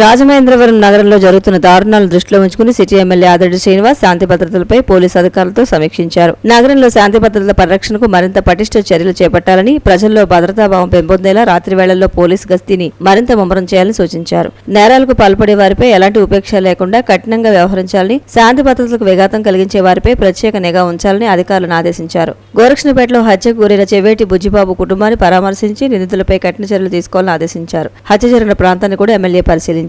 రాజమహేంద్రవరం నగరంలో జరుగుతున్న దారుణాలను దృష్టిలో ఉంచుకుని సిటీ ఎమ్మెల్యే ఆదిరెడ్డి శ్రీనివాస్ శాంతి భద్రతలపై పోలీసు అధికారులతో సమీక్షించారు. నగరంలో శాంతి భద్రతల పరిరక్షణకు మరింత పటిష్ట చర్యలు చేపట్టాలని, ప్రజల్లో భద్రతాభావం పెంపొందేలా రాత్రి వేళల్లో పోలీసు గస్తీని మరింత ముమ్మరం చేయాలని సూచించారు. నేరాలకు పాల్పడే వారిపై ఎలాంటి ఉపేక్ష లేకుండా కఠినంగా వ్యవహరించాలని, శాంతి భద్రతలకు విఘాతం కలిగించే వారిపై ప్రత్యేక నిఘా ఉంచాలని అధికారులను ఆదేశించారు. గోరక్షణపేటలో హత్యకు గురైన చెవేటి బుజ్జిబాబు కుటుంబాన్ని పరామర్శించి నిందితులపై కఠిన చర్యలు తీసుకోవాలని ఆదేశించారు. హత్య జరిగిన ప్రాంతాన్ని కూడా ఎమ్మెల్యే పరిశీలించారు.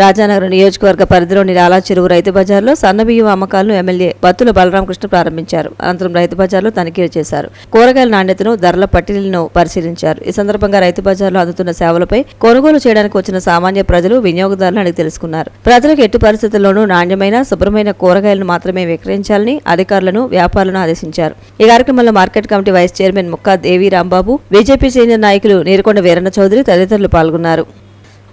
రాజానగరం నియోజకవర్గ పరిధిలోని లాలా చెరువు రైతు బజార్లో సన్నబియ్యం అమ్మకాలను ఎమ్మెల్యే బత్తుల బలరామకృష్ణ ప్రారంభించారు. అనంతరం రైతు బజార్లో తనిఖీలు చేశారు. కూరగాయల నాణ్యతను, ధరల పట్టికలను పరిశీలించారు. ఈ సందర్భంగా రైతు బజార్లో అందుతున్న సేవలపై కొనుగోలు చేయడానికి వచ్చిన సామాన్య ప్రజలు, వినియోగదారులను అడిగి తెలుసుకున్నారు. ప్రజలకు ఎట్టి పరిస్థితుల్లోనూ నాణ్యమైన, శుభ్రమైన కూరగాయలను మాత్రమే విక్రయించాలని అధికారులను, వ్యాపారులను ఆదేశించారు. ఈ కార్యక్రమంలో market committee vice chairman Mukka Devi Rambabu, BJP senior నాయకులు నీరుకొండ వీరన్న చౌదరి తదితరులు పాల్గొన్నారు.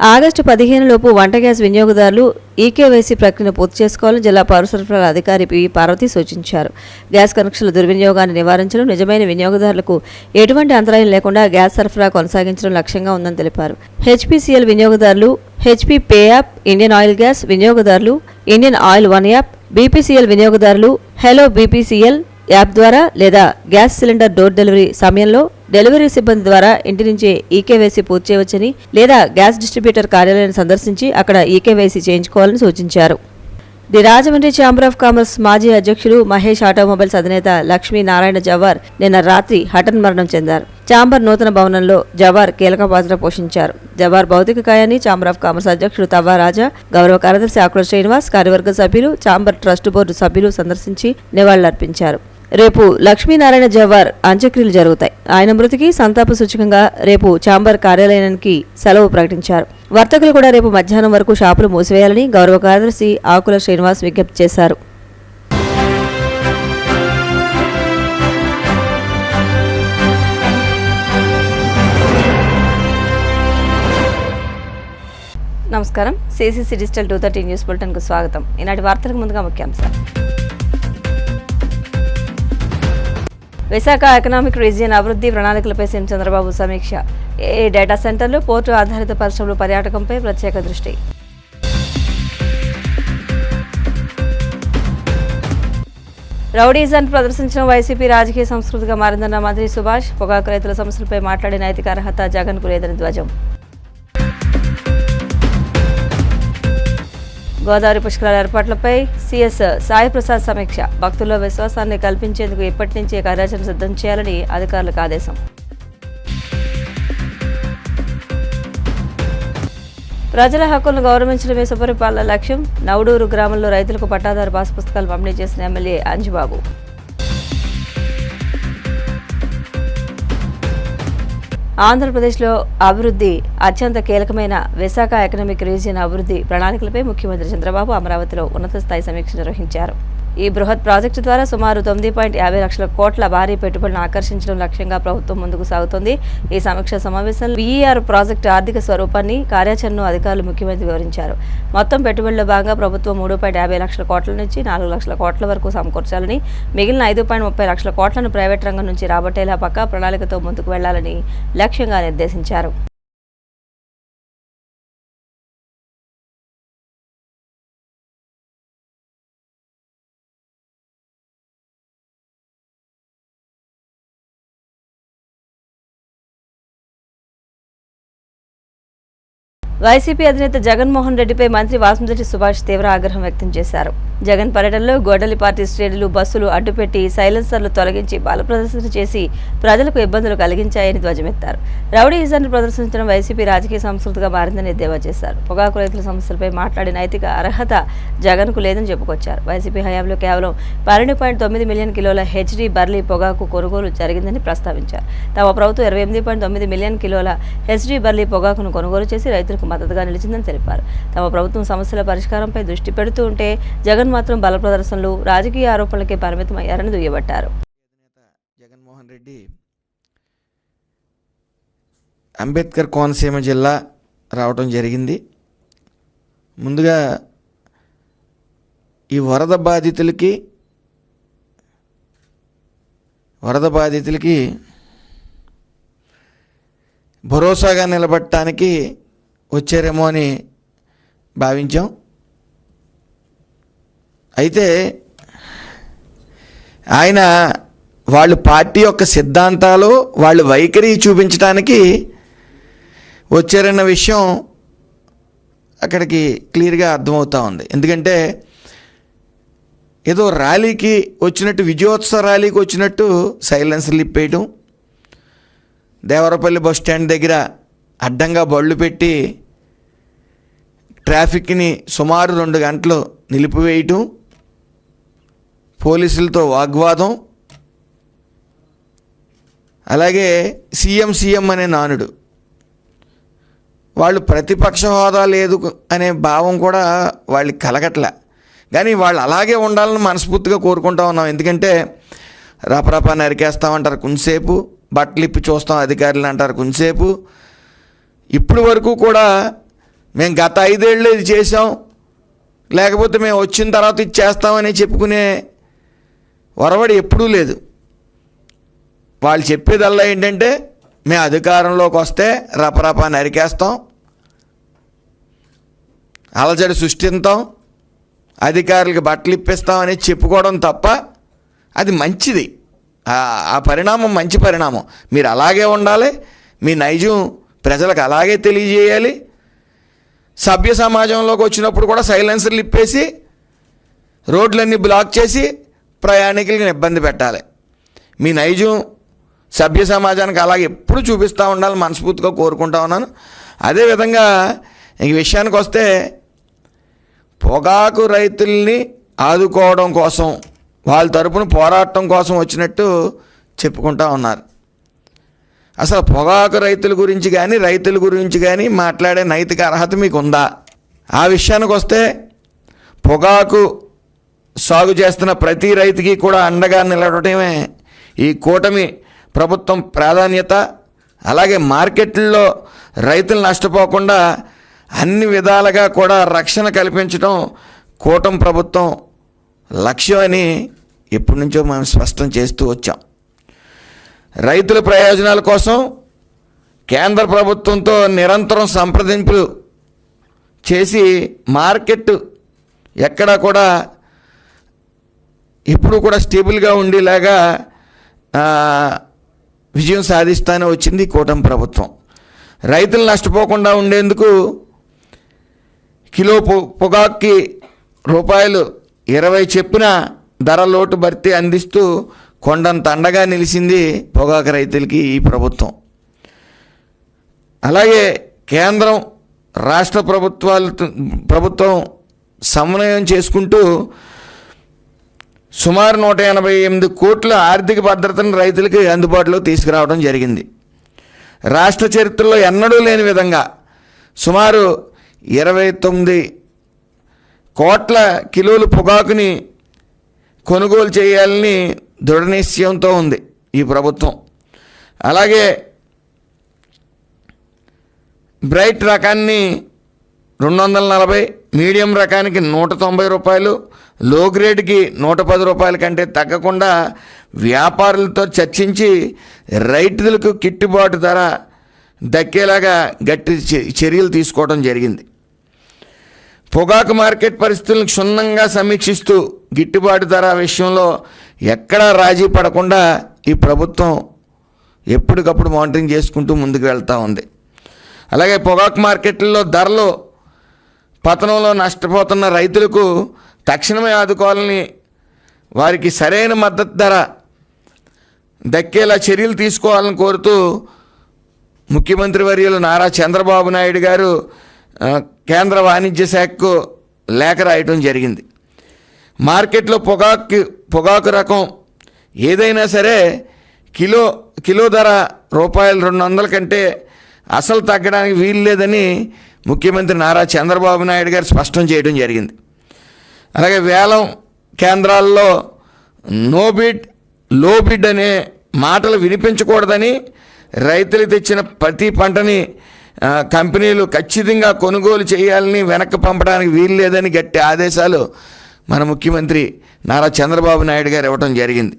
ఆగస్టు 15 లోపు వంట గ్యాస్ వినియోగదారులు ఈకేవైసీ ప్రక్రియను పూర్తి చేసుకోవాలని జిల్లా పౌర సరఫరాల అధికారి పి పార్వతి సూచించారు. గ్యాస్ కనెక్షన్ల దుర్వినియోగాన్ని నివారించడం, నిజమైన వినియోగదారులకు ఎటువంటి అంతరాయం లేకుండా గ్యాస్ సరఫరా కొనసాగించడం లక్ష్యంగా ఉందని తెలిపారు. హెచ్పీసీఎల్ వినియోగదారులు, HP pay app, Indian oil gas వినియోగదారులు, Indian oil one app, BPCL వినియోగదారులు హెలో బీపీసీఎల్ యాప్ ద్వారా లేదా గ్యాస్ సిలిండర్ డోర్ డెలివరీ సమయంలో డెలివరీ సిబ్బంది ద్వారా ఇంటి నుంచే ఈకేవైసీ పూర్తి చేయవచ్చని, లేదా గ్యాస్ డిస్ట్రిబ్యూటర్ కార్యాలయాన్ని సందర్శించి అక్కడ ఈకేవైసీ చేయించుకోవాలని సూచించారు. The Rajahmundry chamber of commerce మాజీ అధ్యక్షులు మహేష్ ఆటోమొబైల్స్ అధినేత లక్ష్మీ నారాయణ జవార్ నిన్న రాత్రి హఠాన్మరణం చెందారు. ఛాంబర్ నూతన భవనంలో జవార్ కీలక పాత్ర పోషించారు. జవార్ భౌతిక కాయాన్ని ఛాంబర్ ఆఫ్ కామర్స్ అధ్యక్షుడు తవ్వా రాజా, గౌరవ కార్యదర్శి ఆకుల శ్రీనివాస్, కార్యవర్గ సభ్యులు, ఛాంబర్ ట్రస్ట్ బోర్డు సభ్యులు సందర్శించి నివాళులర్పించారు. రేపు లక్ష్మీనారాయణ జవార్ అంత్యక్రియలు జరుగుతాయి. ఆయన మృతికి సంతాప సూచకంగా రేపు ఛాంబర్ కార్యాలయానికి సెలవు ప్రకటించారు. వర్తకులు కూడా రేపు మధ్యాహ్నం వరకు షాపులు మూసివేయాలని గౌరవ కార్యదర్శి ఆకుల శ్రీనివాస్ విజ్ఞప్తి చేశారు. నమస్కారం. సిసిసి డిజిటల్ 230 న్యూస్ బులెటిన్కు స్వాగతం. ఈనాటి వార్తలకు ముందుగా ముఖ్యాంశాలు. విశాఖ ఎకనామిక్ రీజియన్ అభివృద్ధి ప్రణాళికలపై సీఎం చంద్రబాబు సమీక్ష. ఏ డేటా సెంటర్లు, పోర్టు ఆధారిత పరిశ్రమలు, పర్యాటకంపై ప్రత్యేక దృష్టి. రౌడీజన్ ప్రదర్శించడం వైసీపీ రాజకీయ సంస్కృతిగా మారిందన్న మంత్రి సుభాష్. పొగాకు రైతుల సమస్యలపై మాట్లాడే నైతిక అర్హత జగన్కు లేదని ధ్వజం. గోదావరి పుష్కరాల ఏర్పాట్లపై సీఎస్ సాయి ప్రసాద్ సమీక్ష. భక్తుల్లో విశ్వాసాన్ని కల్పించేందుకు ఇప్పటి నుంచే కార్యాచరణ సిద్ధం చేయాలని అధికారులకు ఆదేశం. ప్రజల హక్కులను గౌరవించడమే సుపరిపాలన లక్ష్యం. నవడూరు గ్రామంలో రైతులకు పట్టాదారు పాస్ పుస్తకాలు పంపిణీ చేసిన ఎమ్మెల్యే అంజిబాబు. ఆంధ్రప్రదేశ్లో అభివృద్ధి అత్యంత కీలకమైన విశాఖ ఎకనామిక్ రీజియన్ అభివృద్ధి ప్రణాళికలపై ముఖ్యమంత్రి చంద్రబాబు అమరావతిలో ఉన్నత స్థాయి సమీక్ష నిర్వహించారు. ఈ బృహత్ ప్రాజెక్టు ద్వారా సుమారు 9.50 లక్షల కోట్ల భారీ పెట్టుబడులను ఆకర్షించడం లక్ష్యంగా ప్రభుత్వం ముందుకు సాగుతోంది. ఈ సమీక్ష సమావేశంలో వీఈఆర్ ప్రాజెక్టు ఆర్థిక స్వరూపాన్ని, కార్యాచరణను అధికారులు ముఖ్యమంత్రి వివరించారు. మొత్తం పెట్టుబడిలో భాగంగా ప్రభుత్వం 3.50 లక్షల కోట్ల నుంచి 4 లక్షల కోట్ల వరకు సమకూర్చాలని, మిగిలిన 5.30 లక్షల కోట్లను ప్రైవేట్ రంగం నుంచి రాబట్టేలా పక్కా ప్రణాళికతో ముందుకు వెళ్లాలని లక్ష్యంగా నిర్దేశించారు. వైసీపీ అధినేత జగన్మోహన్ రెడ్డిపై మంత్రి వాసంశెట్టి సుభాష్ తీవ్ర ఆగ్రహం వ్యక్తం చేశారు. జగన్ పర్యటనలో గోడలి పార్టీ శ్రేణులు బస్సులు అడ్డుపెట్టి సైలెన్సర్లు తొలగించి బల ప్రదర్శన చేసి ప్రజలకు ఇబ్బందులు కలిగించాయని ధ్వజమెత్తారు. రౌడీయిజాన్ని ప్రదర్శించడం వైసీపీ రాజకీయ సంస్కృతిగా మారిందని ఎద్దేవా చేశారు. పొగాకు రైతుల సమస్యలపై మాట్లాడే నైతిక అర్హత జగన్కు లేదని చెప్పుకొచ్చారు. వైసీపీ హయాంలో కేవలం 12.9 మిలియన్ కిలోల హెచ్డీ బర్లీ పొగాకు కొనుగోలు జరిగిందని ప్రస్తావించారు. తమ ప్రభుత్వం 28.9 మిలియన్ కిలోల హెచ్డీ బర్లీ పొగాకును కొనుగోలు చేసి రైతులకు మద్దతుగా నిలిచిందని తెలిపారు. తమ ప్రభుత్వం సమస్యల పరిష్కారంపై దృష్టి పెడుతూ ఉంటే జగన్ మాత్రం బల ప్రదర్శనలు, రాజకీయ ఆరోపణలకే పరిమితమయ్యారని దుయ్యబట్టారు. జగన్మోహన్ రెడ్డి అంబేద్కర్ కోనసీమ జిల్లా రావటం జరిగింది. ముందుగా ఈ వరద బాధితులకి భరోసాగా నిలబడటానికి వచ్చారేమో అని భావించాం. అయితే ఆయన వాళ్ళు పార్టీ యొక్క సిద్ధాంతాలు వాళ్ళు వైఖరి చూపించడానికి వచ్చారన్న విషయం అక్కడికి క్లియర్గా అర్థమవుతూ ఉంది. ఎందుకంటే ఏదో ర్యాలీకి వచ్చినట్టు, విజయోత్సవ ర్యాలీకి వచ్చినట్టు సైలెన్సర్లు ఇప్పేయటం, దేవరపల్లి బస్ స్టాండ్ దగ్గర అడ్డంగా బళ్ళు పెట్టి ట్రాఫిక్ని సుమారు 2 గంటలు నిలిపివేయటం, పోలీసులతో వాగ్వాదం, అలాగే సీఎం అనే నానుడు. వాళ్ళు ప్రతిపక్ష హోదా లేదు అనే భావం కూడా వాళ్ళకి కలగట్లే. కానీ వాళ్ళు అలాగే ఉండాలని మనస్ఫూర్తిగా కోరుకుంటా ఉన్నాం. ఎందుకంటే రపరపా నరికేస్తామంటారు కొంచెంసేపు, బట్టలు ఇప్పి చూస్తాం అధికారులు అంటారు కొంచెంసేపు. ఇప్పుడు వరకు కూడా మేము గత 5 ఏళ్ళు ఇది చేసాం, లేకపోతే మేము వచ్చిన తర్వాత ఇది చేస్తామని చెప్పుకునే ఒరవడి ఎప్పుడూ లేదు. వాళ్ళు చెప్పేదల్లా ఏంటంటే మేము అధికారంలోకి వస్తే రపరపా నరికేస్తాం, అలజడి సృష్టిస్తాం, అధికారులకు బట్టలు ఇప్పిస్తాం అని చెప్పుకోవడం తప్ప అది మంచిది. ఆ పరిణామం మంచి పరిణామం. మీరు అలాగే ఉండాలి, మీ నైజం ప్రజలకు అలాగే తెలియజేయాలి. సభ్య సమాజంలోకి వచ్చినప్పుడు కూడా సైలెన్సర్లు ఇప్పేసి రోడ్లన్నీ బ్లాక్ చేసి ప్రయాణికులకి ఇబ్బంది పెట్టాలి. మీ నైజం సభ్య సమాజానికి అలాగే ఎప్పుడు చూపిస్తూ ఉండాలి మనస్ఫూర్తిగా కోరుకుంటా ఉన్నాను. అదేవిధంగా ఈ విషయానికి వస్తే పొగాకు రైతుల్ని ఆదుకోవడం కోసం, వాళ్ళ తరపున పోరాటం కోసం వచ్చినట్టు చెప్పుకుంటా ఉన్నారు. అసలు పొగాకు రైతుల గురించి కానీ రైతుల గురించి కానీ మాట్లాడే నైతిక అర్హత మీకు ఉందా? ఆ విషయానికి వస్తే పొగాకు సాగు చేస్తున్న ప్రతి రైతుకి కూడా అండగా నిలబడటమే ఈ కూటమి ప్రభుత్వం ప్రాధాన్యత. అలాగే మార్కెట్లలో రైతులు నష్టపోకుండా అన్ని విధాలుగా కూడా రక్షణ కల్పించడం కూటమి ప్రభుత్వం లక్ష్యం అని ఎప్పటి నుంచో మనం స్పష్టం చేస్తూ వచ్చాం. రైతుల ప్రయోజనాల కోసం కేంద్ర ప్రభుత్వంతో నిరంతరం సంప్రదింపులు చేసి మార్కెట్ ఎక్కడా కూడా ఎప్పుడు కూడా స్టేబుల్గా ఉండేలాగా విజయం సాధిస్తానే వచ్చింది కూటమి ప్రభుత్వం. రైతులు నష్టపోకుండా ఉండేందుకు కిలో పొగాక్కి ₹20 చొప్పున ధర లోటు భర్తీ అందిస్తూ కొండంత అండగా నిలిచింది పొగాకు రైతులకి ఈ ప్రభుత్వం. అలాగే కేంద్రం రాష్ట్ర ప్రభుత్వం సమన్వయం చేసుకుంటూ సుమారు 188 కోట్ల ఆర్థిక భద్రతను రైతులకి అందుబాటులో తీసుకురావడం జరిగింది. రాష్ట్ర చరిత్రలో ఎన్నడూ లేని విధంగా సుమారు 29 కోట్ల కిలోలు పొగాకుని కొనుగోలు చేయాలని దృఢ నిశ్చయంతో ఉంది ఈ ప్రభుత్వం. అలాగే బ్రైట్ రకాన్ని 240, మీడియం రకానికి ₹190, లో గ్రేడ్కి ₹110 కంటే తగ్గకుండా వ్యాపారులతో చర్చించి రైతులకు గిట్టుబాటు ధర దక్కేలాగా గట్టి చర్యలు తీసుకోవడం జరిగింది. పొగాకు మార్కెట్ పరిస్థితులను క్షుణ్ణంగా సమీక్షిస్తూ గిట్టుబాటు ధర విషయంలో ఎక్కడా రాజీ పడకుండా ఈ ప్రభుత్వం ఎప్పటికప్పుడు మానిటరింగ్ చేసుకుంటూ ముందుకు వెళ్తూ ఉంది. అలాగే పొగాకు మార్కెట్లలో ధరలు పతనంలో నష్టపోతున్న రైతులకు తక్షణమే ఆదుకోవాలని, వారికి సరైన మద్దతు ధర దక్కేలా చర్యలు తీసుకోవాలని కోరుతూ ముఖ్యమంత్రి వర్యులు నారా చంద్రబాబు నాయుడు గారు కేంద్ర వాణిజ్య శాఖకు లేఖ రాయటం జరిగింది. మార్కెట్లో పొగాకు రకం ఏదైనా సరే కిలో ధర ₹200 కంటే అసలు తగ్గడానికి వీలు లేదని ముఖ్యమంత్రి నారా చంద్రబాబు నాయుడు గారు స్పష్టం చేయడం జరిగింది. అలాగే వేలం కేంద్రాల్లో నో బిడ్, లో బిడ్ అనే మాటలు వినిపించకూడదని, రైతులు తెచ్చిన ప్రతి పంటని కంపెనీలు ఖచ్చితంగా కొనుగోలు చేయాలని, వెనక్కి పంపడానికి వీలు లేదని గట్టి ఆదేశాలు మన ముఖ్యమంత్రి నారా చంద్రబాబు నాయుడు గారు ఇవ్వటం జరిగింది.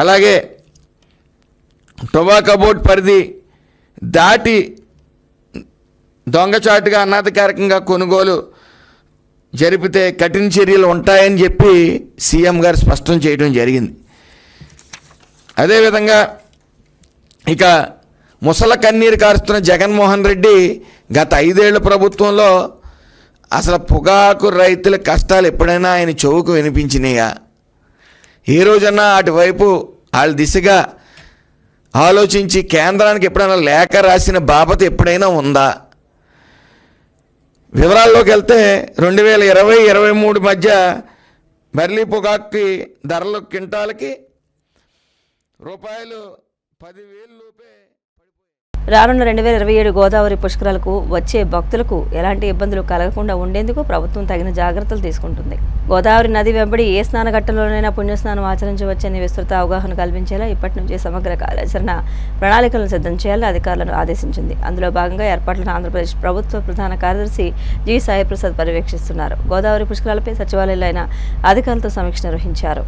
అలాగే టొబాకో బోర్డు పరిధి దాటి దొంగచాటుగా అనధికారికంగా కొనుగోలు జరిపితే కఠిన చర్యలు ఉంటాయని చెప్పి సీఎం గారు స్పష్టం చేయడం జరిగింది. అదేవిధంగా ఇక ముసల కన్నీరు కారుస్తున్న జగన్మోహన్ రెడ్డి గత 5 ఏళ్ల ప్రభుత్వంలో అసలు పొగాకు రైతుల కష్టాలు ఎప్పుడైనా ఆయన చెవుకు వినిపించినాయా? ఏ రోజన్నా అటువైపు వాళ్ళ దిశగా ఆలోచించి కేంద్రానికి ఎప్పుడైనా లేఖ రాసిన బాపత ఎప్పుడైనా ఉందా? వివరాల్లోకి వెళ్తే 2020-23 మధ్య బర్లీ పొగాకు ధరలు క్వింటాలకి రూపాయలు 10,000 లోపే. రానున్న 2027 గోదావరి పుష్కరాలకు వచ్చే భక్తులకు ఎలాంటి ఇబ్బందులు కలగకుండా ఉండేందుకు ప్రభుత్వం తగిన జాగ్రత్తలు తీసుకుంటుంది. గోదావరి నది వెంబడి ఏ స్నానఘట్టంలోనైనా పుణ్యస్నానం ఆచరించవచ్చని విస్తృత అవగాహన కల్పించేలా ఇప్పటి నుంచి సమగ్ర కార్యాచరణ ప్రణాళికలను సిద్ధం చేయాలని అధికారులను ఆదేశించింది. అందులో భాగంగా ఏర్పాట్లను ఆంధ్రప్రదేశ్ ప్రభుత్వ ప్రధాన కార్యదర్శి జి సాయిప్రసాద్ పర్యవేక్షిస్తున్నారు. గోదావరి పుష్కరాలపై సచివాలయంలో ఆయన అధికారులతో సమీక్ష నిర్వహించారు.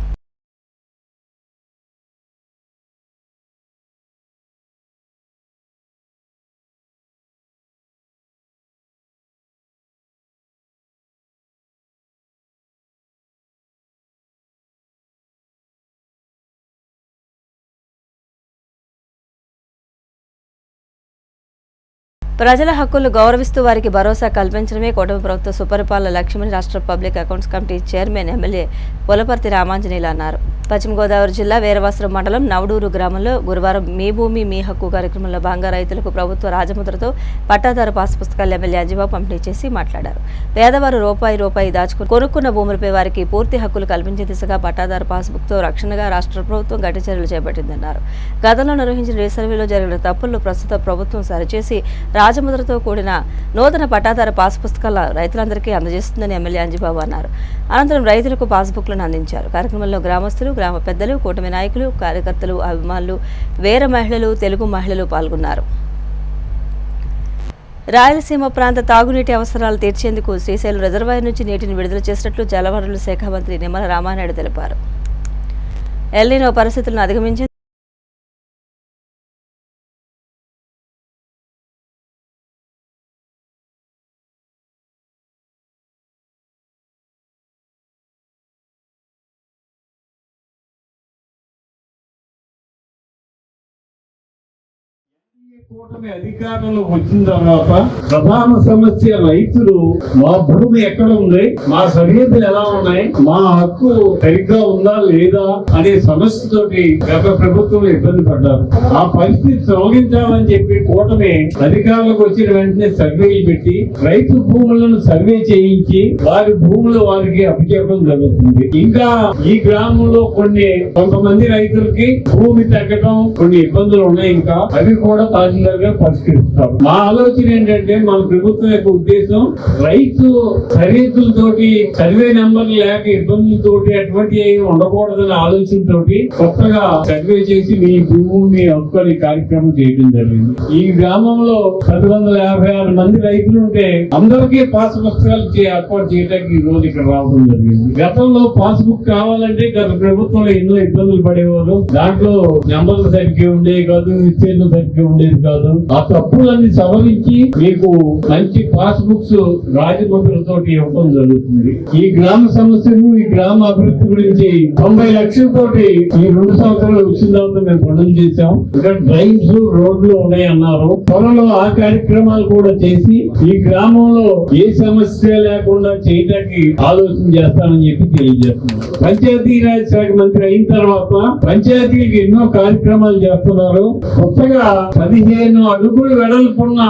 ప్రజల హక్కులు గౌరవిస్తూ వారికి భరోసా కల్పించడమే కూటమి ప్రభుత్వ సుపరిపాలన లక్ష్యమని రాష్ట్ర public accounts committee chairman MLA Pulaparthi Ramanjaneyulu అన్నారు. పశ్చిమ గోదావరి జిల్లా వీరవాసరం మండలం నవడూరు గ్రామంలో గురువారం మీ భూమి మీ హక్కు కార్యక్రమంలో భాగంగా రైతులకు ప్రభుత్వ రాజముద్రతో పట్టాదారు పాస్ పుస్తకాలు ఎమ్మెల్యే అంజిబాబు పంపిణీ చేసి మాట్లాడారు. పేదవారు రూపాయి దాచుకుని కొనుక్కున్న భూములపై వారికి పూర్తి హక్కులు కల్పించే దిశగా పట్టాదారు పాస్బుక్తో రక్షణగా రాష్ట్ర ప్రభుత్వం గట్టి చర్యలు చేపట్టిందన్నారు. గతంలో నిర్వహించిన రీసర్వేలో జరిగిన తప్పులను ప్రస్తుత ప్రభుత్వం సరిచేసి రాజముద్రతో కూడిన నూతన పట్టాదారు పాస్ పుస్తకాల రైతులందరికీ అందజేస్తుందని ఎమ్మెల్యే అంజిబాబు అన్నారు. అనంతరం రైతులకు పాస్బుక్లను అందించారు. కార్యక్రమంలో గ్రామస్తులు, గ్రామ పెద్దలు, కూటమి నాయకులు, కార్యకర్తలు, అభిమానులు, వేర మహిళలు, తెలుగు మహిళలు పాల్గొన్నారు. రాయలసీమ ప్రాంత తాగునీటి అవసరాలు తీర్చేందుకు శ్రీశైలం రిజర్వాయర్ నుంచి నీటిని విడుదల చేసినట్లు జలవనరుల శాఖ మంత్రి నిమ్మల రామానాయుడు తెలిపారు. ఎల్నినో పరిస్థితులను అధిగమించి కూటమి అధికారంలో వచ్చిన తర్వాత ప్రధాన సమస్య రైతులు మా భూమి ఎక్కడ ఉంది, మా సరిహద్దులు ఎలా ఉన్నాయి, మా హక్కు సరిగ్గా ఉందా లేదా అనే సమస్యతోటి గత ప్రభుత్వంలో ఇబ్బంది పడ్డారు. ఆ పరిస్థితి తొలగించాలని చెప్పి కూటమి అధికారంలోకి వచ్చిన వెంటనే సర్వేలు పెట్టి రైతు భూములను సర్వే చేయించి వారి భూములు వారికి అప్పచెప్పడం జరుగుతుంది. ఇంకా ఈ గ్రామంలో కొంతమంది రైతులకి భూమి తగ్గడం కొన్ని ఇబ్బందులు ఉన్నాయి. ఇంకా అవి కూడా గా పరిష్కరిస్తారు. మా ఆలోచన ఏంటంటే మన ప్రభుత్వం యొక్క ఉద్దేశం రైతు సరిహద్దులతోటి సర్వే నెంబర్ లేక ఇబ్బందులతోటి అటువంటి ఉండకూడదనే ఆలోచనతోటి కొత్తగా సర్వే చేసి మీ భూమి హక్కు అనే కార్యక్రమం చేయడం జరిగింది. ఈ గ్రామంలో 1056 మంది రైతులు ఉంటే అందరికీ పాస్ పుస్తకాలు ఏర్పాటు చేయడానికి ఈ రోజు ఇక్కడ రావడం జరిగింది. గతంలో పాస్ బుక్ కావాలంటే గత ప్రభుత్వంలో ఎన్నో ఇబ్బందులు పడేవారు. దాంట్లో నెంబర్లు సరిగ్గా ఉండేవి కాదు, విస్తీర్ణం సరిగ్గా ఉండేది కాదు. ఆ తప్పులన్నీ సవరించి మీకు మంచి పాస్ బుక్స్ రాజముద్రతో ఇవ్వడం జరుగుతుంది. ఈ గ్రామ సమస్యను, ఈ గ్రామ అభివృద్ధి గురించి 90 లక్షలతోటి ఈ 2 సంవత్సరాలు వచ్చిన తర్వాత మేము పనులు చేశాం. ఇక్కడ డ్రైన్స్, రోడ్లు ఉన్నాయి అన్నారు. త్వరలో ఆ కార్యక్రమాలు కూడా చేసి ఈ గ్రామంలో ఏ సమస్య లేకుండా చేయడానికి ఆలోచన చేస్తానని చెప్పి తెలియజేస్తున్నాం. పంచాయతీరాజ్ శాఖ మంత్రి అయిన తర్వాత పంచాయతీకి ఎన్నో కార్యక్రమాలు చేస్తున్నారు. కొత్తగా 15 అడుగులు వెడల్పున్న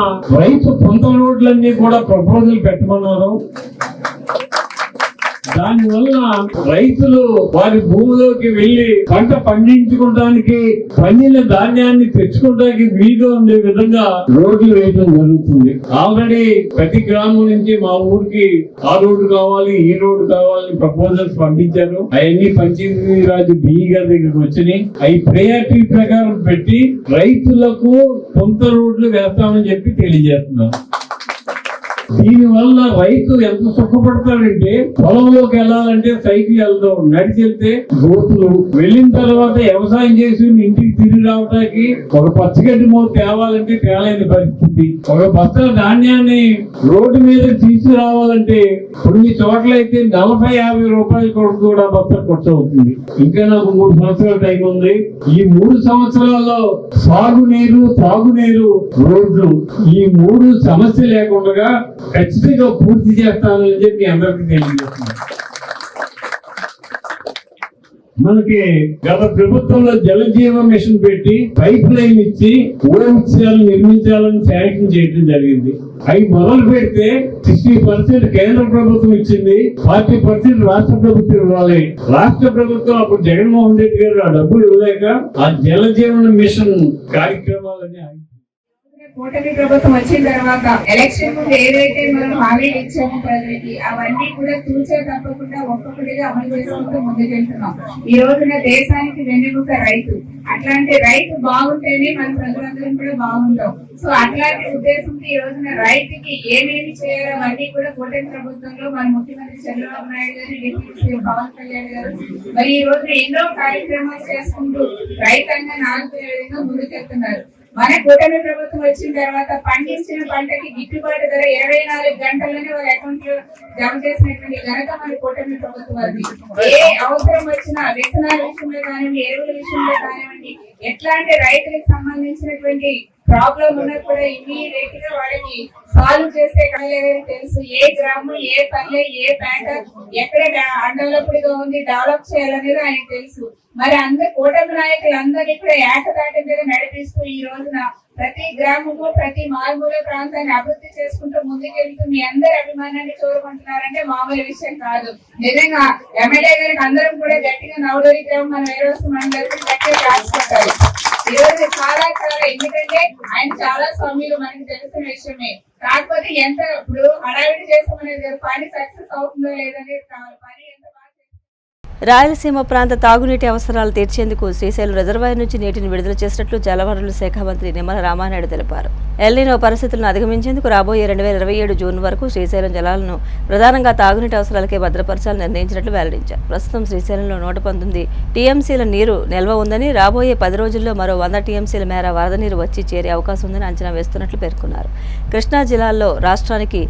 రైతు పొంత రోడ్లన్నీ కూడా ప్రపోజల్ పెట్టమన్నారు. దానివల్ల రైతులు వారి భూమిలోకి వెళ్లి పంట పండించుకోవడానికి, పండిన ధాన్యాన్ని తెచ్చుకోవడానికి వీలుగా ఉండే విధంగా రోడ్లు వేయడం జరుగుతుంది. ఆల్రెడీ ప్రతి గ్రామం నుంచి మా ఊరికి ఆ రోడ్డు కావాలి, ఈ రోడ్డు కావాలని ప్రపోజల్స్ పంపించారు. అవన్నీ పంచాయతీరాజ్ బిఈ గారి దగ్గరికి వచ్చినాయి. అవి ప్రయారిటీ ప్రకారం పెట్టి రైతులకు సొంత రోడ్లు వేస్తామని చెప్పి తెలియజేస్తున్నారు. దీని వల్ల రైతు ఎంత సుఖపడతాడంటే పొలంలోకి వెళ్ళాలంటే సైకిల్ వెళ్దాం, నడిచి వెళ్తే గోతులు, వెళ్ళిన తర్వాత వ్యవసాయం చేసి ఇంటికి తిరిగి రావడానికి ఒక పచ్చగడ్డి మూత తేవాలంటే తేలేని పరిస్థితి, ఒక బస్తా ధాన్యాన్ని రోడ్డు మీద తీసుకురావాలంటే కొన్ని చోట్లయితే 40-50 రూపాయల కొరకు కూడా బస్తా ఖర్చు అవుతుంది. ఇంకా నాకు 3 సంవత్సరాల టైం ఉంది. ఈ 3 సంవత్సరాల్లో సాగునీరు, తాగునీరు, రోడ్లు, ఈ 3 సమస్య లేకుండా ఖచ్చితంగా పూర్తి చేస్తానని చెప్పి అందరికీ తెలియజేస్తున్నాను. మనకి గత ప్రభుత్వంలో జలజీవ మిషన్ పెట్టి పైప్ లైన్ ఇచ్చి ఓఎంసీలు నిర్మించాలని శాంక్షన్ చేయడం జరిగింది. అవి మొదలు పెడితే 60% కేంద్ర ప్రభుత్వం ఇచ్చింది, 40% రాష్ట్ర ప్రభుత్వం ఇవ్వాలి. రాష్ట్ర ప్రభుత్వం అప్పుడు జగన్మోహన్ రెడ్డి గారు ఆ డబ్బులు ఇవ్వలేక ఆ జలజీవన మిషన్ కార్యక్రమాలని కూటమి ప్రభుత్వం వచ్చిన తర్వాత ఎలక్షన్ ముందు ఏదైతే మనం హామీలు ఇచ్చామో ప్రజలకి అవన్నీ కూడా తూచా తప్పకుండా ఒక్కొక్కటిగా అమలు చేసుకుంటూ ముందుకెళ్తున్నాం. ఈ రోజున దేశానికి వెన్నెముక రైతు. అట్లాంటి రైతు బాగుంటేనే మన ప్రజలందరం కూడా బాగుంటాం. సో అట్లాంటి ఉద్దేశంతో ఈ రోజున రైతుకి ఏమేమి చేయాలో అవన్నీ కూడా కూటమి ప్రభుత్వంలో మన ముఖ్యమంత్రి చంద్రబాబు నాయుడు గారు, డిప్యూటీ సీఎం పవన్ కళ్యాణ్ గారు మరి ఈ రోజున ఎన్నో కార్యక్రమాలు చేసుకుంటూ రైతాంగాన్ని ఆదుకునే విధంగా ముందుకెళ్తున్నారు. మన కూటమి ప్రభుత్వం వచ్చిన తర్వాత పండించిన పంటకి గిట్టుబాటు ధర 24 గంటల్లోనే వాళ్ళ అకౌంట్ లో జమ చేసినటువంటి ఘనత మన కూటమి ప్రభుత్వం. ఏ అవసరం వచ్చినా విత్తనాల విషయంలో కానివ్వండి, ఎరువుల విషయంలో కానివ్వండి, ఎట్లాంటి రైతులకు సంబంధించినటువంటి ప్రాబ్లం ఉన్నా కూడా ఇమీడియట్ గా వాళ్ళకి సాల్వ్ చేస్తే కలలేదని తెలుసు. ఏ గ్రామం, ఏ పల్లె, ఏ పేట ఎక్కడ అన్డెవలప్డ్ ఉంది, డెవలప్ చేయాలనేది ఆయనకు తెలుసు. మరి అందరు కూటమి నాయకులందరినీ కూడా ఏకతాటి మీద నడిపిస్తూ ఈ రోజున ప్రతి గ్రామము, ప్రతి మారుమూల ప్రాంతాన్ని అభివృద్ధి చేసుకుంటూ ముందుకెళ్తూ మీ అందరి అభిమానాన్ని చూరుకుంటున్నారంటే మామూలు విషయం కాదు. నిజంగా ఎమ్మెల్యే గారికి అందరం కూడా గట్టిగా నవడూరి గ్రామం మన వేరవస్తు మండలికి గట్టిగా రాసుకుంటారు. ఈ రోజు చాలా ఎందుకంటే ఆయన చాలా స్వామిలు మనకి తెలిసిన విషయమే. కాకపోతే ఎంత ఇప్పుడు హడావిడి చేస్తామనేది పని సక్సెస్ అవుతుందో లేదనేది పని ఎంత రాయలసీమ ప్రాంత తాగునీటి అవసరాలు తీర్చేందుకు శ్రీశైలం రిజర్వాయర్ నుంచి నీటిని విడుదల చేసినట్లు జలవనరుల శాఖ మంత్రి నిమ్మల రామానాయుడు తెలిపారు. ఎల్నినో పరిస్థితులను అధిగమించేందుకు రాబోయే 2027 జూన్ వరకు శ్రీశైలం జలాలను ప్రధానంగా తాగునీటి అవసరాలకే భద్రపరచాలని నిర్ణయించినట్లు వెల్లడించారు. ప్రస్తుతం శ్రీశైలంలో 119 టీఎంసీల నీరు నిల్వ ఉందని, రాబోయే 10 రోజుల్లో మరో 100 టీఎంసీల మేర వరద నీరు వచ్చి చేరే అవకాశం ఉందని అంచనా వేస్తున్నట్లు పేర్కొన్నారు. కృష్ణా జిల్లాలో రాష్ట్రానికి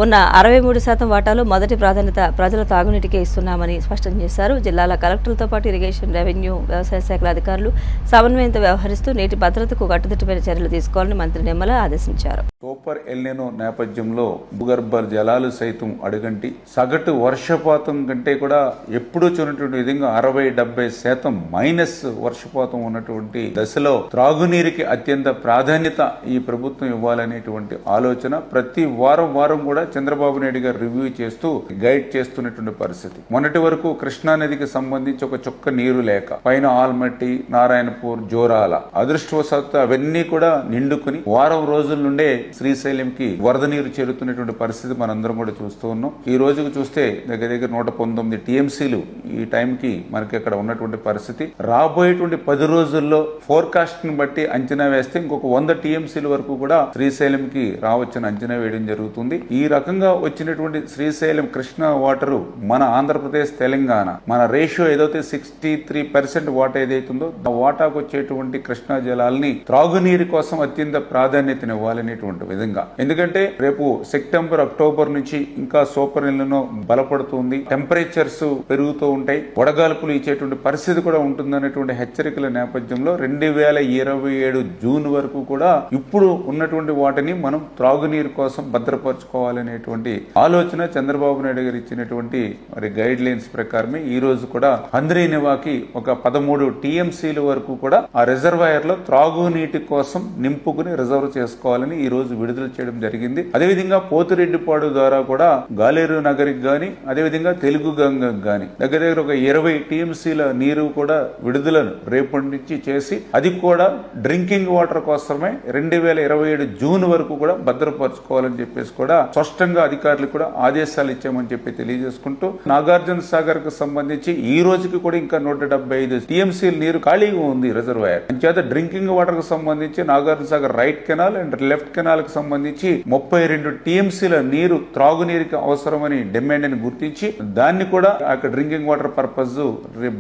ఉన్న 63% వాటాలో మొదటి ప్రాధాన్యత ప్రజల తాగునీటికే ఇస్తున్నామని స్పష్టం చేశారు. జిల్లాల కలెక్టర్లతో పాటు ఇరిగేషన్, రెవెన్యూ, వ్యవసాయ శాఖల అధికారులు సమన్వయంతో వ్యవహరిస్తూ నీటి భద్రతకు కట్టుదిట్టమైన చర్యలు తీసుకోవాలని మంత్రి నిమ్మల ఆదేశించారు. సూపర్ ఎల్నినో నేపథ్యంలో భూగర్భ జలాలు సైతం అడుగంటి సగటు వర్షపాతం కంటే కూడా ఎప్పుడూ చూడనటువంటి విధంగా 60-70% మైనస్ వర్షపాతం ఉన్నటువంటి దశలో త్రాగునీరుకి అత్యంత ప్రాధాన్యత ఈ ప్రభుత్వం ఇవ్వాలనేటువంటి ఆలోచన ప్రతి వారం కూడా చంద్రబాబు నాయుడు గారు రివ్యూ చేస్తూ గైడ్ చేస్తున్నటువంటి పరిస్థితి. మొన్నటి వరకు కృష్ణా నదికి సంబంధించి ఒక చుక్క నీరు లేక పైన ఆల్మట్టి, నారాయణపూర్, జోరాల అదృష్టవశాత్తు అవన్నీ కూడా నిండుకుని వారం రోజుల నుండే శ్రీశైలంకి వరద నీరు చేరుతున్నటువంటి పరిస్థితి మనందరం కూడా చూస్తూ ఉన్నాం. ఈ రోజుకు చూస్తే దగ్గర 119 టీఎంసీలు ఈ టైంకి మనకి అక్కడ ఉన్నటువంటి పరిస్థితి. రాబోయేటువంటి 10 రోజుల్లో ఫోర్కాస్ట్ ని బట్టి అంచనా వేస్తే ఇంకొక 100 టీఎంసీల వరకు కూడా శ్రీశైలంకి రావచ్చని అంచనా వేయడం జరుగుతుంది. ఈ రకంగా వచ్చినటువంటి శ్రీశైలం కృష్ణా వాటరు మన ఆంధ్రప్రదేశ్, తెలంగాణ మన రేషియో ఏదైతే 63% వాటా ఏదైతుందో ఆ వాటాకు వచ్చేటువంటి కృష్ణా జలాల్ని త్రాగునీరు కోసం అత్యంత ప్రాధాన్యతనివ్వాలనేటువంటి విధంగా. ఎందుకంటే రేపు సెప్టెంబర్, అక్టోబర్ నుంచి ఇంకా సూపర్ ఎల్నినో బలపడుతుంది, టెంపరేచర్స్ పెరుగుతూ ఉంటాయి, వడగాల్పులు ఇచ్చేటువంటి పరిస్థితి కూడా ఉంటుందనేటువంటి హెచ్చరికల నేపథ్యంలో 2027 జూన్ వరకు కూడా ఇప్పుడు ఉన్నటువంటి వాటిని మనం త్రాగునీరు కోసం భద్రపరచుకోవాలనేటువంటి ఆలోచన చంద్రబాబు నాయుడు గారు ఇచ్చినటువంటి మరి గైడ్ లైన్స్ ప్రకారమే ఈ రోజు కూడా హంద్రీనివాకి ఒక 13 టీఎంసీల వరకు కూడా ఆ రిజర్వాయర్ లో త్రాగునీటి కోసం నింపుకుని రిజర్వ్ చేసుకోవాలని ఈ రోజు విడుదల చేయడం జరిగింది. అదేవిధంగా పోతిరెడ్డిపాడు ద్వారా కూడా గాలేరు నగరికి గాని, అదేవిధంగా తెలుగు గంగకు గాని దగ్గర ఒక 20 టీఎంసీల నీరు కూడా విడుదలను రేపటి నుంచి చేసి అది కూడా డ్రింకింగ్ వాటర్ కోసమే 2027 జూన్ వరకు కూడా భద్రపరచుకోవాలని చెప్పేసి కూడా స్పష్టంగా అధికారులకు కూడా ఆదేశాలు ఇచ్చామని చెప్పి తెలియజేసుకుంటూ నాగార్జున సాగర్ కు సంబంధించి ఈ రోజుకి కూడా ఇంకా 175 టీఎంసీల నీరు ఖాళీగా ఉంది రిజర్వాయర్. అంచేత డ్రింకింగ్ వాటర్ కు సంబంధించి Nagarjuna Sagar right canal and left canal కు సంబంధించి 32 టీఎంసీల నీరు త్రాగునీరుకి అవసరమని డిమాండ్ అని గుర్తించి దాన్ని కూడా అక్కడ డ్రింకింగ్ వాటర్ పర్పస్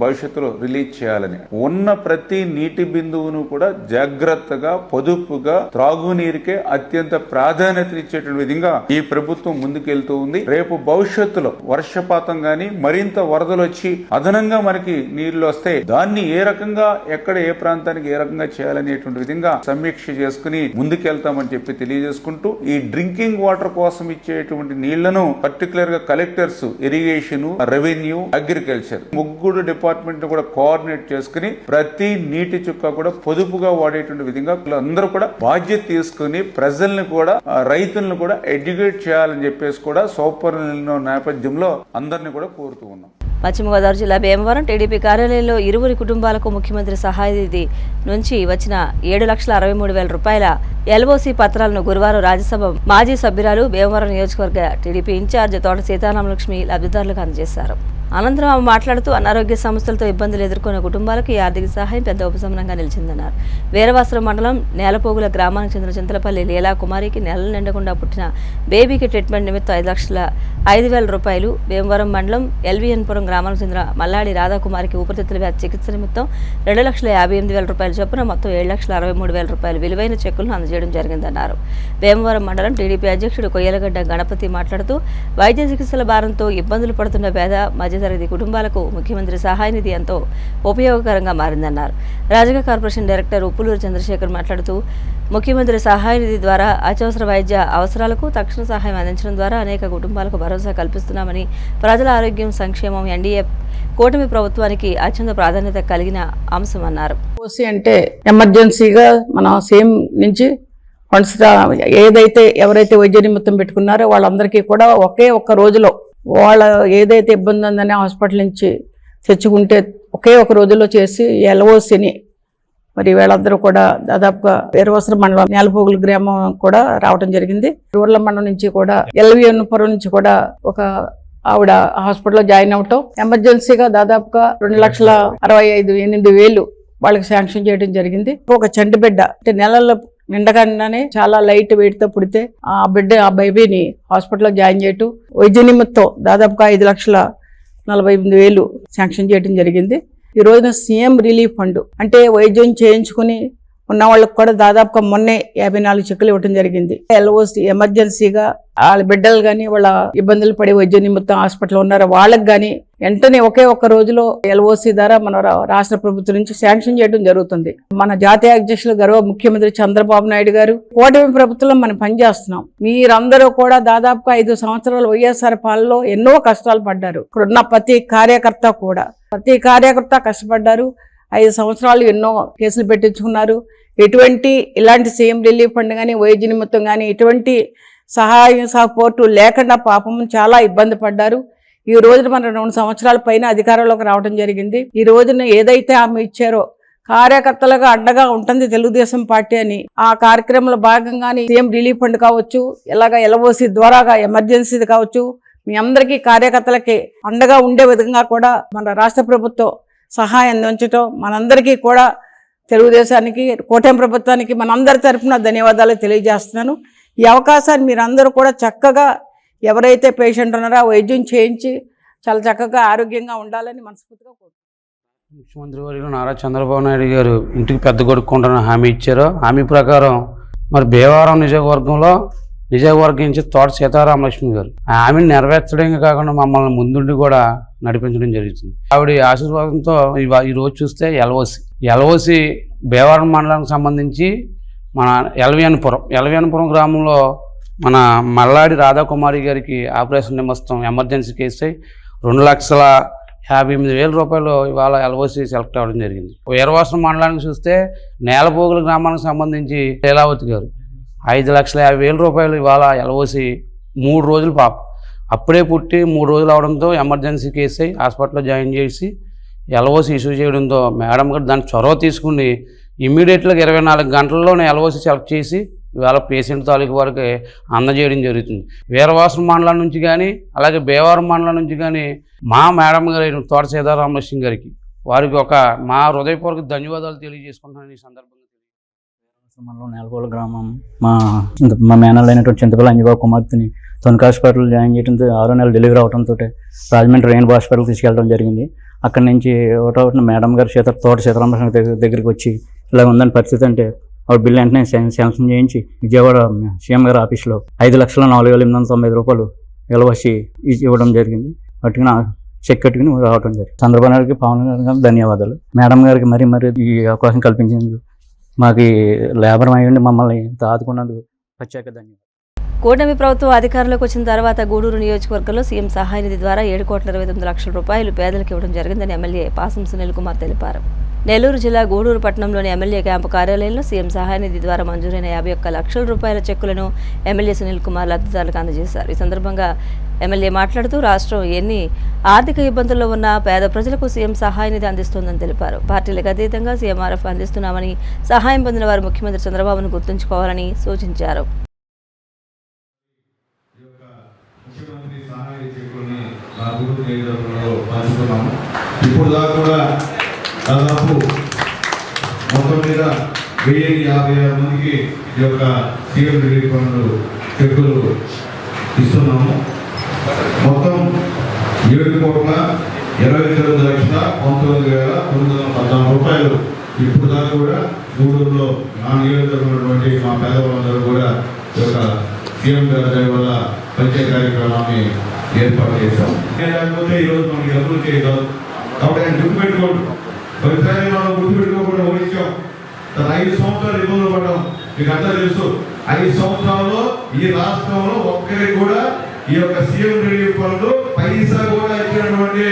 భవిష్యత్తులో రిలీజ్ చేయాలని, ఉన్న ప్రతి నీటి బిందువును కూడా జాగ్రత్తగా పొదుపుగా త్రాగునీరుకే అత్యంత ప్రాధాన్యత ఇచ్చేటువంటి విధంగా ఈ ప్రభుత్వం ముందుకెళ్తూ ఉంది. రేపు భవిష్యత్తులో వర్షపాతం గాని మరింత వరదలు వచ్చి అదనంగా మనకి నీళ్లు వస్తే దాన్ని ఏ రకంగా ఎక్కడ ఏ ప్రాంతానికి ఏ రకంగా చేయాలనేటువంటి విధంగా సమీక్ష చేసుకుని ముందుకెళ్తామని చెప్పి తెలియజేసుకుంటూ, ఈ డ్రింకింగ్ వాటర్ కోసం ఇచ్చేటువంటి నీళ్లను పర్టికులర్ గా కలెక్టర్స్, ఇరిగేషన్, రెవెన్యూ, అగ్రికల్చర్ ముగ్గురు డిపార్ట్మెంట్ కూడా కోఆర్డినేట్ చేసుకుని ప్రతి నీటి చుక్క కూడా పొదుపుగా వాడేటువంటి విధంగా అందరూ కూడా బాధ్యత తీసుకుని ప్రజల్ని కూడా రైతులను కూడా ఎడ్యుకేట్ చేయాలని చెప్పేసి కూడా సూపర్ నేపథ్యంలో అందరినీ కూడా కోరుతూ ఉన్నాం. పశ్చిమ గోదావరి జిల్లా భీమవరం టీడీపీ కార్యాలయంలో ఇరువురి కుటుంబాలకు ముఖ్యమంత్రి సహాయ నిధి నుంచి వచ్చిన 7,63,000 రూపాయల ఎల్ఓసి పత్రాలను గురువారం రాజ్యసభ మాజీ సభ్యురాలు భీమవరం నియోజకవర్గ టీడీపీ ఇన్ఛార్జ్ తోట సీతారామలక్ష్మి లబ్ధిదారులకు అందజేశారు. అనంతరం ఆమె మాట్లాడుతూ అనారోగ్య సమస్యలతో ఇబ్బందులు ఎదుర్కొన్న కుటుంబాలకు ఈ ఆర్థిక సహాయం పెద్ద ఉపశమనంగా నిలిచిందన్నారు. వీరవాసరం మండలం నేలపోగుల గ్రామానికి చెందిన చింతలపల్లి లీలా కుమారికి నెలలు నిండకుండా పుట్టిన బేబీకి ట్రీట్మెంట్ నిమిత్తం 5,05,000 రూపాయలు, భీమవరం మండలం ఎల్వీఎన్పురం గ్రామానికి చెందిన మల్లాడి రాధాకుమారికి ఊపిరితిత్తుల వ్యాధి చికిత్స నిమిత్తం 2,58,000 రూపాయల చొప్పున మొత్తం 7,63,000 రూపాయలు విలువైన చెక్కులను అందజేయడం జరిగిందన్నారు. భీమవరం మండలం టీడీపీ అధ్యక్షుడు కొయ్యలగడ్డ గణపతి మాట్లాడుతూ వైద్య చికిత్సల భారంతో ఇబ్బందులు పడుతున్న పేద మధ్యతరగతి కుటుంబాలకు ముఖ్యమంత్రి సహాయ నిధి ఎంతో ఉపయోగకరంగా మారిందన్నారు. రాజకీయ కార్పొరేషన్ డైరెక్టర్ ఉప్పులూరు చంద్రశేఖర్ మాట్లాడుతూ ముఖ్యమంత్రి సహాయ నిధి ద్వారా అత్యవసర వైద్య అవసరాలకు తక్షణ సహాయం అందించడం ద్వారా అనేక కుటుంబాలకు భరోసా కల్పిస్తున్నామని, ప్రజల ఆరోగ్యం సంక్షేమం ఎన్డీఏ కూటమి ప్రభుత్వానికి అత్యంత ప్రాధాన్యత కలిగిన అంశమన్నారు. ఓసీ అంటే ఎమర్జెన్సీగా మనం సేమ్ నుంచి ఫండ్స్ ఎవరైతే వైద్య నిమిత్తం పెట్టుకున్నారో వాళ్ళందరికీ కూడా ఒకే ఒక్క రోజులో వాళ్ళ ఏదైతే ఇబ్బంది ఉందని హాస్పిటల్ నుంచి తెచ్చుకుంటే ఒకే ఒక రోజులో చేసి ఎల్ఓసిని మరి వీళ్ళందరూ కూడా దాదాపుగా వీరవసరం మండలం నేలపోగుల గ్రామం కూడా రావడం జరిగింది. రూరల్ మండలం నుంచి కూడా ఎల్వీఎన్పురం నుంచి కూడా ఒక ఆవిడ హాస్పిటల్లో జాయిన్ అవటం, ఎమర్జెన్సీగా దాదాపుగా 2,65,000 వాళ్ళకి శాంక్షన్ చేయడం జరిగింది. ఒక చంటి బిడ్డ అంటే నెలల్లో నిండగానే చాలా లైట్ వెయిట్ తో పుడితే ఆ బేబీని హాస్పిటల్లో జాయిన్ చేయటం, వైద్య నిమిత్తం దాదాపుగా 5,48,000 శాంక్షన్ చేయడం జరిగింది. ఈ రోజున సీఎం రిలీఫ్ ఫండ్ అంటే వైద్యం చేయించుకుని ఉన్న వాళ్ళకి కూడా దాదాపుగా మొన్నే 54 చెక్కులు ఇవ్వడం జరిగింది. ఎల్ఓసి ఎమర్జెన్సీగా వాళ్ళ బిడ్డలు కానీ వాళ్ళ ఇబ్బందులు పడే వైద్య నిమిత్తం హాస్పిటల్ ఉన్నారో వాళ్ళకి కానీ వెంటనే ఒకే ఒక్క రోజులో ఎల్ఓసి ద్వారా మన రాష్ట్ర ప్రభుత్వం నుంచి శాంక్షన్ చేయడం జరుగుతుంది. మన జాతీయ అధ్యక్షులు గౌరవ ముఖ్యమంత్రి చంద్రబాబు నాయుడు గారు కూటమి ప్రభుత్వంలో మనం పనిచేస్తున్నాం. మీరందరూ కూడా దాదాపుగా 5 సంవత్సరాలు వైఎస్ఆర్ పాలనలో ఎన్నో కష్టాలు పడ్డారు. ఇక్కడున్న ప్రతి కార్యకర్త కష్టపడ్డారు. 5 సంవత్సరాలు ఎన్నో కేసులు పెట్టించుకున్నారు. ఇలాంటి సీఎం రిలీఫ్ ఫండ్ కానీ వైద్య నిమిత్తం కానీ ఎటువంటి సహాయం సపోర్టు లేకుండా పాపం చాలా ఇబ్బంది పడ్డారు. ఈ రోజున మన 2 సంవత్సరాల పైన అధికారంలోకి రావడం జరిగింది. ఈ రోజున ఏదైతే ఆమె ఇచ్చారో కార్యకర్తలుగా అండగా ఉంటుంది తెలుగుదేశం పార్టీ అని ఆ కార్యక్రమంలో భాగంగానే సీఎం రిలీఫ్ ఫండ్ కావచ్చు, ఇలాగ ఎల్ఓసి ద్వారాగా ఎమర్జెన్సీ కావచ్చు, మీ అందరికీ కార్యకర్తలకి అండగా ఉండే విధంగా కూడా మన రాష్ట్ర ప్రభుత్వం సహాయం అందించడం మనందరికీ కూడా తెలుగుదేశానికి కూటమి ప్రభుత్వానికి మనందరి తరఫున ధన్యవాదాలు తెలియజేస్తున్నాను. ఈ అవకాశాన్ని మీరందరూ కూడా చక్కగా ఎవరైతే పేషెంట్ ఉన్నారో వైద్యం చేయించి చాలా చక్కగా ఆరోగ్యంగా ఉండాలని మనస్ఫూర్తిగా కోరుతున్నాను. ముఖ్యమంత్రి వర్యులు నారా చంద్రబాబు నాయుడు గారు ఇంటికి పెద్ద కొడుకుంటున్న హామీ ఇచ్చారు. హామీ ప్రకారం మరి భీమవరం నియోజకవర్గం నుంచి తోట సీతారామలక్ష్మి గారు ఆ హామీని నెరవేర్చడమే కాకుండా మమ్మల్ని ముందుండి కూడా నడిపించడం జరుగుతుంది. ఆవిడ ఆశీర్వాదంతో ఈ రోజు చూస్తే ఎల్ఓసి భీమవరం మండలానికి సంబంధించి మన ఎల్వీఎన్పురం గ్రామంలో మన మల్లాడి రాధాకుమారి గారికి ఆపరేషన్ నిమిత్తం ఎమర్జెన్సీ కేసు 2,58,000 రూపాయలు ఇవాళ ఎల్ఓసి సెలెక్ట్ అవ్వడం జరిగింది. వీరవాసరం మండలానికి చూస్తే నేలపోగుల గ్రామానికి సంబంధించి లీలావతి గారు 5,50,000 రూపాయలు ఇవాళ ఎల్ఓసి 3 రోజులు పాప అప్పుడే పుట్టి 3 రోజులు అవడంతో ఎమర్జెన్సీ కేసు అయి హాస్పిటల్లో జాయిన్ చేసి ఎల్ఓసి ఇష్యూ చేయడంతో మేడం గారు దాన్ని చొరవ తీసుకుని ఇమ్మీడియట్గా 24 గంటల్లోనే ఎల్ఓసి సెలెక్ట్ చేసి ఇవాళ పేషెంట్ తాలూకు వారికి అందజేయడం జరుగుతుంది. వీరవాసరం మండలం నుంచి కానీ అలాగే భీమవరం మండలం నుంచి కానీ మా మేడం గారు తోట సీతారామలక్ష్మి గారికి వారికి మా హృదయపూర్వక ధన్యవాదాలు తెలియజేసుకుంటున్నాను. ఈ సందర్భంగా మండలం నేలకోల గ్రామం మా మేనల్ అయినటువంటి చింతపల్లి అంజబాబు కుమార్తెని తొనక హాస్పిటల్ జాయిన్ చేయడంతో 6వ నెల డెలివరీ అవడంతో రాజమండ్రి రెయిన్బో హాస్పిటల్ తీసుకెళ్ళడం జరిగింది. అక్కడి నుంచి ఒకటో మేడం గారు సీతారామకృష్ణ దగ్గరికి వచ్చి ఇలా ఉందని పరిస్థితి అంటే ఆవిడ బిల్లు వెంటనే శాంక్షన్ చేయించి విజయవాడ సీఎం గారి ఆఫీస్లో 5,04,890 రూపాయలు ఎలవసి ఇవ్వడం జరిగింది. వాటికి నా చెక్ కట్టుకుని రావడం జరిగింది. చంద్రబాబు నాయుడుకి పవన్ గారికి ధన్యవాదాలు. మేడం గారికి మరీ ఈ అవకాశం కల్పించేందుకు మాకు లేబర్ అయ్యండి మమ్మల్ని ఆదుకున్నందుకు ప్రత్యేక ధన్యవాదాలు. కూటమి ప్రభుత్వం అధికారంలోకి వచ్చిన తర్వాత గూడూరు నియోజకవర్గంలో సీఎం సహాయ నిధి ద్వారా 7,29,00,000 రూపాయలు పేదలకు ఇవ్వడం జరిగిందని ఎమ్మెల్యే పాసం సునీల్ కుమార్ తెలిపారు. నెల్లూరు జిల్లా గూడూరు పట్టణంలోని ఎమ్మెల్యే క్యాంపు కార్యాలయంలో సీఎం సహాయ నిధి ద్వారా మంజూరైన 51 లక్షల రూపాయల చెక్కులను ఎమ్మెల్యే సునీల్ కుమార్ లబ్ధిదారులకు అందజేశారు. ఈ సందర్భంగా ఎమ్మెల్యే మాట్లాడుతూ రాష్ట్రం ఎన్ని ఆర్థిక ఇబ్బందుల్లో ఉన్న పేద ప్రజలకు సీఎం సహాయ నిధి అందిస్తోందని తెలిపారు. పార్టీలకు అతీతంగా సీఎంఆర్ఎఫ్ అందిస్తున్నామని, సహాయం పొందిన వారు ముఖ్యమంత్రి చంద్రబాబును గుర్తుంచుకోవాలని సూచించారు. ఇప్పుడు దాకా కూడా దాదాపు మొత్తం మీద 1,056 మందికి ఈ యొక్క సీఎం రిలీఫ్ ఫండ్ చెక్కులు ఇస్తున్నాము. మొత్తం 7,29,19,914 రూపాయలు ఇప్పుడు దాకా కూడా గూడూరులో నా నియోజకవర్గం ఉన్నటువంటి మా పేదవాళ్ళందరూ కూడా ఈ యొక్క సీఎం గారి వల్ల ప్రత్యేక కార్యక్రమాన్ని ఏర్పాటు చేశాం. లేకపోతే ఈరోజు మనకి డబ్బులు చేయగలరు కాబట్టి ఆయన గుర్తుపెట్టుకోండి. ప్రతిసారి మనం గుర్తుపెట్టుకోకుండా ఓడించాం. 5 సంవత్సరాలు ఇబ్బందులు పడ్డాం. మీకు అంతా తెలుసు. 5 సంవత్సరాల్లో ఈ రాష్ట్రంలో ఒక్కరికి కూడా ఈ యొక్క సీఎం రిలీఫ్ ఫండ్ పైసా కూడా ఇచ్చినటువంటి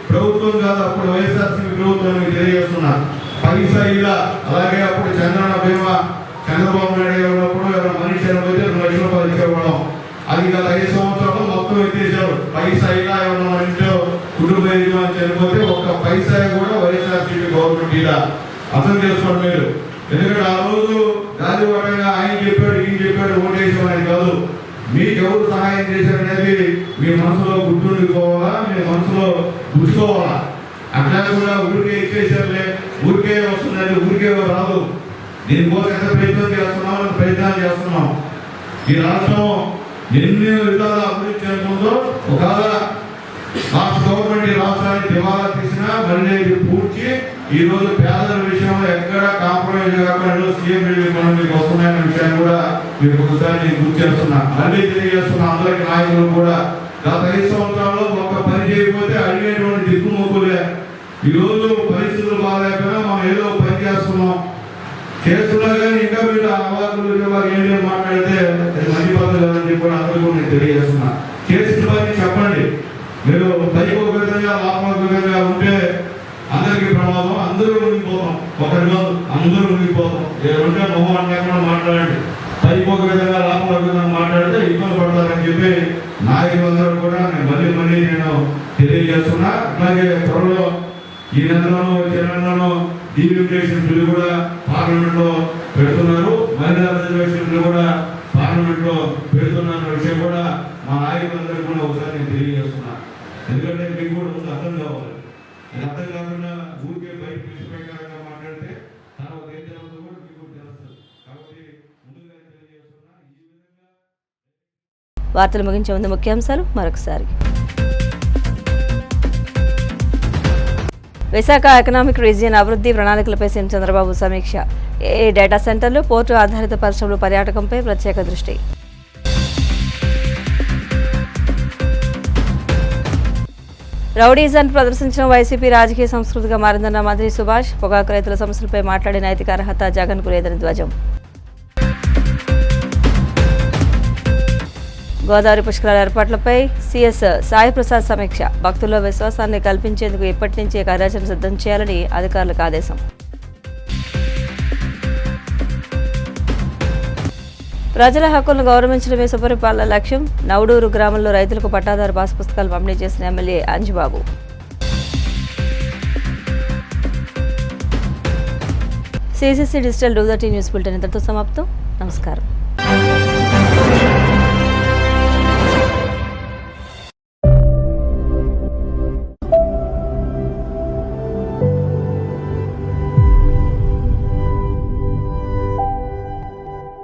ప్రభుత్వం కాదు. అప్పుడు వైఎస్ఆర్సీపీ ప్రభుత్వం మీకు తెలియజేస్తున్నారు. పైసా ఇలా అలాగే అప్పుడు చంద్రబాబు నాయుడు ఉన్నప్పుడు మనిషి చనిపోతే 2 లక్షల రూపాయలు ఇచ్చేవాళ్ళం. అది గత 5 సంవత్సరాలు మొత్తం ఎత్తేసారు. పైసా ఇలా ఏమన్నా మన ఇంట్లో కుటుంబ యజమాని చనిపోతే ఒక్క పైసా కూడా వైఎస్ఆర్సీపీ గవర్నమెంట్ ఇలా అర్థం చేసుకోండి మీరు. ఎందుకంటే ఆ రోజు గాలివారంగా ఆయన చెప్పాడు ఈయన చెప్పాడు ఓటేసేవాడి కాదు. మీకు ఎవరు సహాయం చేశారనేది మీ మనసులో గుర్తుండిపోవాలా, మీ మనసులో గుర్తుకోవాలా. అట్లా కూడా ఊరికే ఇచ్చేసారులే, ఊరికే వస్తుందని ఊరికే రాదు. దీనికోసం ఎంత ప్రయత్నాలు చేస్తున్నాం. ఈ రాష్ట్రం ఎన్ని విధాలు అభివృద్ధి చెందుతుందో ఒకవేళ రాష్ట్ర గవర్నమెంట్ ఈ రాష్ట్రాన్ని దివాలా తీసినా మళ్ళీ పూడ్చి ఈ రోజు పేదల విషయంలో ఎక్కడ కాంప్రమైజ్ కాకుండా సీఎం రిలీఫ్ ఫండ్ మీకు వస్తున్నాయన్న విషయాన్ని కూడా మీకు ఒకసారి నేను గుర్తు చేస్తున్నా. మళ్ళీ తెలియజేస్తున్నా అందరికి నాయకులు కూడా గత 5 సంవత్సరాల్లో ఒక్క పని చేయకపోతే అడిగేటువంటి దిక్కుమొక్కులే. ఈ రోజు పరిస్థితులు బాగాలేకపోయినా మనం ఏదో పని చేస్తున్నా కానీ ఇంకా మీరు అవాకులు ఏం మాట్లాడితే మంచి పద్ధతి అని చెప్పి అందరికీ నేను తెలియజేస్తున్నా. చేసిన పని చెప్పండి. మీరు పైకి ఒక విధంగా లోపల ఒక విధంగా ఉంటే అందరికీ ప్రమాదం. అందరూ మునిగిపోతాం. ఒకరి కాదు అందరూ మునిగిపోతాం. ఏమంటే మొహం లేకుండా మాట్లాడండి. పైకి ఒక విధంగా లోపల ఒక విధంగా మాట్లాడితే ఇబ్బంది పడతారని చెప్పి నాయకులందరూ కూడా మళ్ళీ నేను తెలియజేస్తున్నా. అలాగే త్వరలో ఈ నెలలోనూ వచ్చే నెలలోనూ డీలిమిటేషన్ బిల్లు కూడా పార్లమెంట్ లో పెడుతున్నారు. మహిళా రిజర్వేషన్ బిల్లు కూడా పార్లమెంట్ లో పెడుతున్న విషయం కూడా మా నాయకులందరూ కూడా ఒకసారి నేను తెలియజేస్తున్నా. ఎందుకంటే మీకు కూడా ముందు అర్థం కావాలి. ఇది అర్థం కాకుండా ఊరికే బయట నిష్ప్రకారంగా మాట్లాడితే తర్వాత ఏం జరుగుతుందో కూడా మీకు తెలుస్తుంది. కాబట్టి ముందుగా తెలియజేస్తున్నా. ఈ విధంగా వార్తలు ముగించే ముందు ముఖ్యాంశాలు మరొకసారి. విశాఖ ఎకనామిక్ రీజియన్ అభివృద్ధి ప్రణాళికలపై సీఎం చంద్రబాబు సమీక్ష. ఏ డేటా సెంటర్లు, పోర్టు ఆధారిత పరిశ్రమలు, పర్యాటకంపై ప్రత్యేక దృష్టి. రౌడీజన్ ప్రదర్శించిన వైసీపీ రాజకీయ సంస్కృతిగా మారిందన్న మంత్రి సుభాష్. పొగాకు రైతుల సమస్యలపై మాట్లాడే నైతిక అర్హత జగన్కు లేదని ధ్వజం. గోదావరి పుష్కరాల ఏర్పాట్లపై సీఎస్ సాయి ప్రసాద్ సమీక్ష. భక్తుల్లో విశ్వాసాన్ని కల్పించేందుకు ఇప్పటి నుంచే కార్యాచరణ సిద్ధం చేయాలని అధికారులకు ఆదేశం. ప్రజల హక్కులను గౌరవించడమే సుపరిపాలన లక్ష్యం. నవడూరు గ్రామంలో రైతులకు పట్టాదారు పాస్ పుస్తకాలు పంపిణీ చేసిన MLA Anjibabu. CCC digital 230 news bulletin ఇంతటితో సమాప్తం. నమస్కారం.